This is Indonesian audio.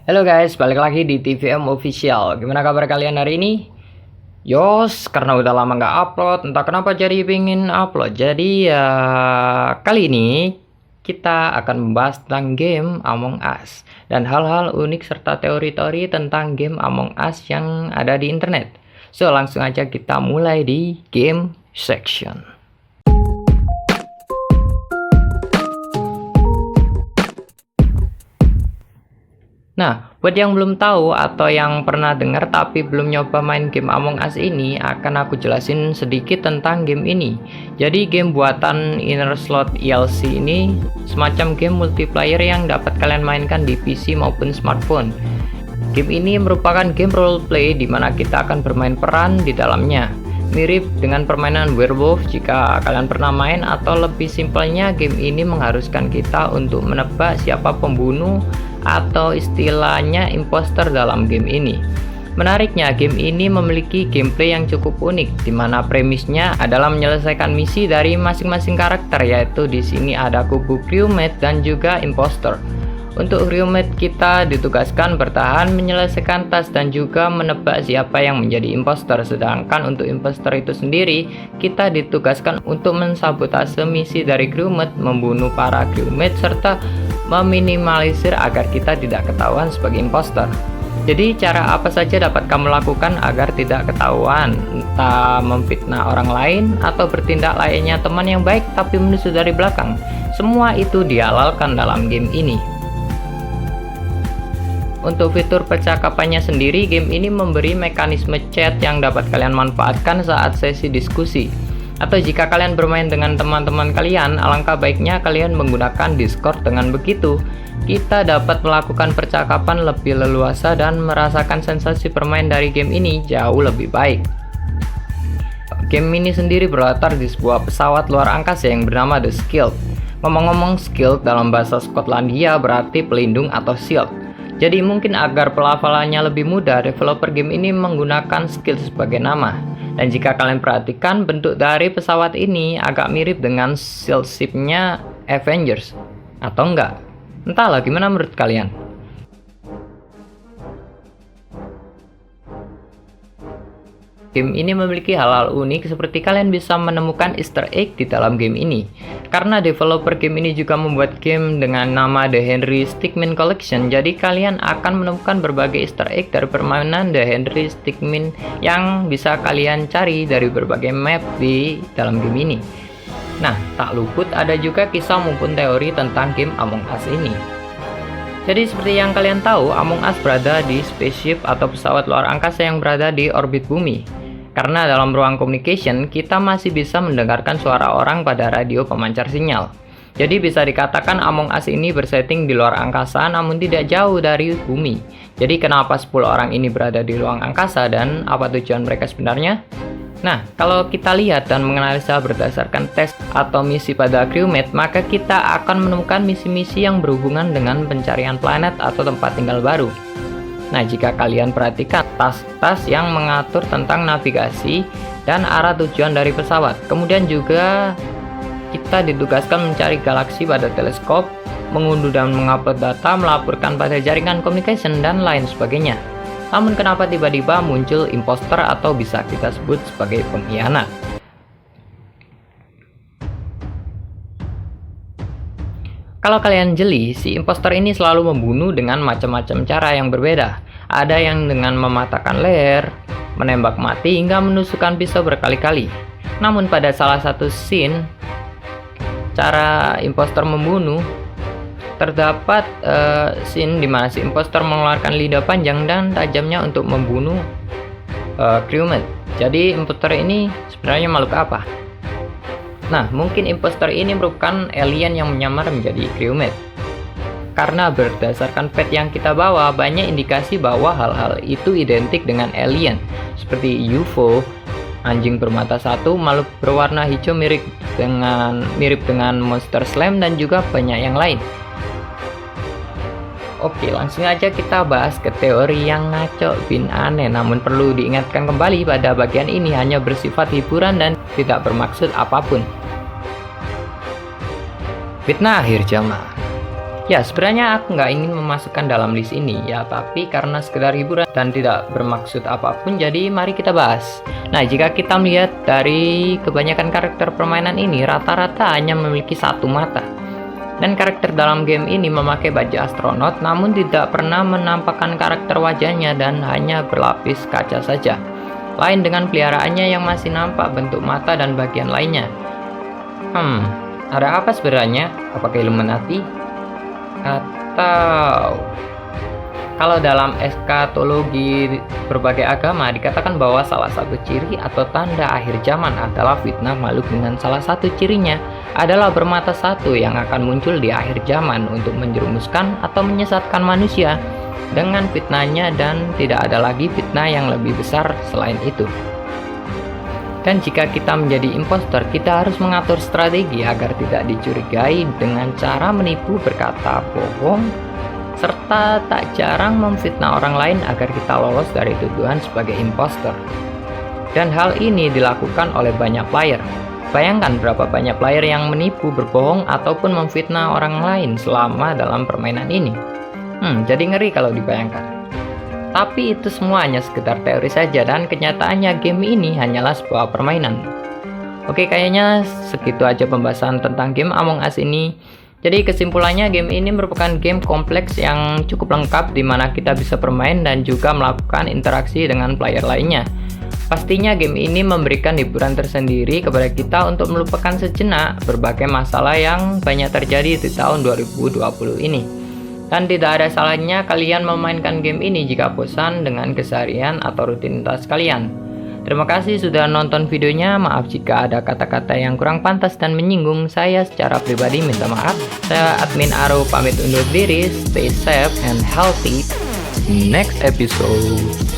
Halo guys, balik lagi di TVM Official. Gimana kabar kalian hari ini? Yos, karena udah lama nggak upload, entah kenapa jadi pengen upload. Jadi ya kali ini kita akan membahas tentang game Among Us dan hal-hal unik serta teori-teori tentang game Among Us yang ada di internet. So langsung aja kita mulai di game section. Nah, buat yang belum tahu atau yang pernah dengar tapi belum nyoba main game Among Us ini, akan aku jelasin sedikit tentang game ini. Jadi game buatan Inner Slot ELC ini semacam game multiplayer yang dapat kalian mainkan di PC maupun smartphone. Game ini merupakan game roleplay di mana kita akan bermain peran di dalamnya. Mirip dengan permainan werewolf jika kalian pernah main, atau lebih simpelnya game ini mengharuskan kita untuk menebak siapa pembunuh atau istilahnya imposter dalam game ini. Menariknya, game ini memiliki gameplay yang cukup unik, di mana premisnya adalah menyelesaikan misi dari masing-masing karakter, yaitu di sini ada kubu crewmate dan juga imposter. Untuk crewmate kita ditugaskan bertahan, menyelesaikan task dan juga menebak siapa yang menjadi imposter. Sedangkan untuk imposter itu sendiri, kita ditugaskan untuk mensabotase misi dari crewmate, membunuh para crewmate serta meminimalisir agar kita tidak ketahuan sebagai imposter. Jadi cara apa saja dapat kamu lakukan agar tidak ketahuan? Entah memfitnah orang lain atau bertindak layaknya teman yang baik tapi menusuk dari belakang. Semua itu dihalalkan dalam game ini. Untuk fitur percakapannya sendiri, game ini memberi mekanisme chat yang dapat kalian manfaatkan saat sesi diskusi. Atau jika kalian bermain dengan teman-teman kalian, alangkah baiknya kalian menggunakan Discord. Dengan begitu, kita dapat melakukan percakapan lebih leluasa dan merasakan sensasi bermain dari game ini jauh lebih baik. Game ini sendiri berlatar di sebuah pesawat luar angkasa yang bernama The Shield. Ngomong-ngomong, Shield dalam bahasa Skotlandia berarti pelindung atau shield. Jadi mungkin agar pelafalannya lebih mudah, developer game ini menggunakan skill sebagai nama. Dan jika kalian perhatikan, bentuk dari pesawat ini agak mirip dengan shield ship-nya Avengers. Atau enggak? Entahlah, gimana menurut kalian? Game ini memiliki hal-hal unik seperti kalian bisa menemukan Easter egg di dalam game ini. Karena developer game ini juga membuat game dengan nama The Henry Stickmin Collection, jadi kalian akan menemukan berbagai Easter egg dari permainan The Henry Stickmin yang bisa kalian cari dari berbagai map di dalam game ini. Nah, tak luput ada juga kisah maupun teori tentang game Among Us ini. Jadi seperti yang kalian tahu, Among Us berada di spaceship atau pesawat luar angkasa yang berada di orbit bumi. Karena dalam ruang communication, kita masih bisa mendengarkan suara orang pada radio pemancar sinyal. Jadi bisa dikatakan Among Us ini bersetting di luar angkasa namun tidak jauh dari bumi. Jadi kenapa 10 orang ini berada di ruang angkasa dan apa tujuan mereka sebenarnya? Nah, kalau kita lihat dan menganalisa berdasarkan tes atau misi pada crewmate, maka kita akan menemukan misi-misi yang berhubungan dengan pencarian planet atau tempat tinggal baru. Nah, jika kalian perhatikan tas-tas yang mengatur tentang navigasi dan arah tujuan dari pesawat. Kemudian juga kita ditugaskan mencari galaksi pada teleskop, mengunduh dan mengupload data, melaporkan pada jaringan communication, dan lain sebagainya. Namun kenapa tiba-tiba muncul imposter atau bisa kita sebut sebagai pengkhianat? Kalau kalian jeli, si imposter ini selalu membunuh dengan macam-macam cara yang berbeda. Ada yang dengan mematahkan leher, menembak mati, hingga menusukkan pisau berkali-kali. Namun pada salah satu scene, cara imposter membunuh, terdapat scene di mana si imposter mengeluarkan lidah panjang dan tajamnya untuk membunuh crewmate. Jadi imposter ini sebenarnya makhluk apa? Nah, mungkin imposter ini merupakan alien yang menyamar menjadi crewmate. Karena berdasarkan pet yang kita bawa, banyak indikasi bahwa hal-hal itu identik dengan alien, seperti UFO, anjing bermata satu, makhluk berwarna hijau mirip dengan Monster Slam, dan juga banyak yang lain. Oke, langsung aja kita bahas ke teori yang ngaco bin aneh. Namun perlu diingatkan kembali, pada bagian ini hanya bersifat hiburan dan tidak bermaksud apapun. Fitnah akhir zaman. Ya, sebenarnya aku nggak ingin memasukkan dalam list ini ya, tapi karena sekedar hiburan dan tidak bermaksud apapun, jadi mari kita bahas. Nah, jika kita melihat dari kebanyakan karakter permainan ini, rata-rata hanya memiliki satu mata. Dan karakter dalam game ini memakai baju astronot, namun tidak pernah menampakkan karakter wajahnya dan hanya berlapis kaca saja. Lain dengan peliharaannya yang masih nampak bentuk mata dan bagian lainnya. Ada apa sebenarnya? Apakah Illuminati? Atau kalau dalam eskatologi berbagai agama dikatakan bahwa salah satu ciri atau tanda akhir zaman adalah fitnah makhluk dengan salah satu cirinya adalah bermata satu yang akan muncul di akhir zaman untuk menjerumuskan atau menyesatkan manusia dengan fitnahnya, dan tidak ada lagi fitnah yang lebih besar selain itu. Dan jika kita menjadi impostor, kita harus mengatur strategi agar tidak dicurigai dengan cara menipu, berkata bohong, serta tak jarang memfitnah orang lain agar kita lolos dari tuduhan sebagai impostor. Dan hal ini dilakukan oleh banyak player. Bayangkan berapa banyak player yang menipu, berbohong, ataupun memfitnah orang lain selama dalam permainan ini. Jadi ngeri kalau dibayangkan. Tapi itu semua hanya sekedar teori saja, dan kenyataannya game ini hanyalah sebuah permainan. Oke, kayaknya segitu aja pembahasan tentang game Among Us ini. Jadi kesimpulannya, game ini merupakan game kompleks yang cukup lengkap di mana kita bisa bermain dan juga melakukan interaksi dengan player lainnya. Pastinya game ini memberikan hiburan tersendiri kepada kita untuk melupakan sejenak berbagai masalah yang banyak terjadi di tahun 2020 ini. Dan tidak ada salahnya kalian memainkan game ini jika bosan dengan keseharian atau rutinitas kalian. Terima kasih sudah nonton videonya. Maaf jika ada kata-kata yang kurang pantas dan menyinggung. Saya secara pribadi minta maaf. Saya admin Aro pamit undur diri. Stay safe and healthy. Next episode.